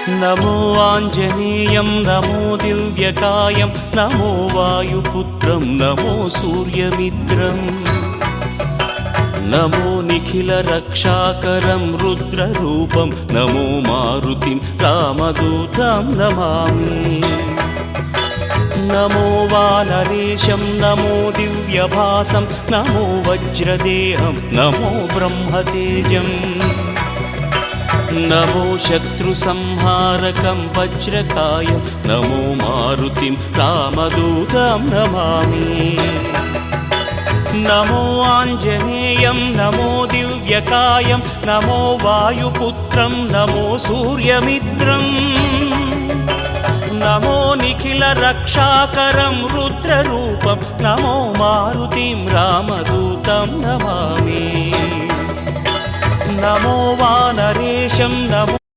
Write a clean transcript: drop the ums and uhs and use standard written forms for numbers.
नमो आञ्जनेयं नमो दिव्यकायं नमो वायुपुत्रं नमो सूर्यमित्रम् नमो निखिलरक्षाकरं रुद्ररूपं नमो मारुतिं रामदूतं Namami नमो वानरेशं नमो दिव्यभासं नमो वज्रदेहं नमो ब्रह्मतेजम् नमो शत्रुसंहारकं वज्रकायं नमो मारुतिं रामदूतं Namami नमो आञ्जनेयं नमो दिव्यकायं नमो वायुपुत्रं नमो सूर्यमित्रम् नमो निखिलरक्षाकरं रुद्ररूपं नमो मारुतिं रामदूतं Namami नमो वानरेशं नमो